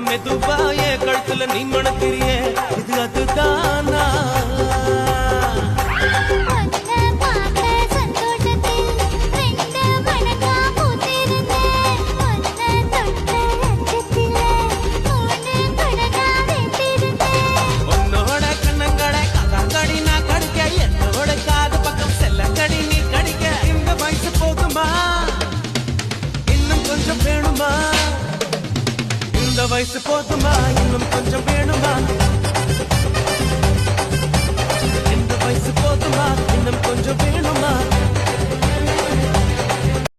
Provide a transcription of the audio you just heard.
மெதுவாயே கழுத்துல நீ மணக்கிறிய இது அதுதானா உன்னோட கண்ணங்கடை கதாங்கடி நான் கடிக்க என்னோட காது பக்கம் செல்லங்கடி நீ கடிக்க இந்த வயசு போதுமா இன்னும் கொஞ்சம் வேணுமா இந்த வயசு போதுமா இன்னும் கொஞ்சம் வேணுமா இந்த வயசு போதுமா இன்னும் கொஞ்சம் வேணுமா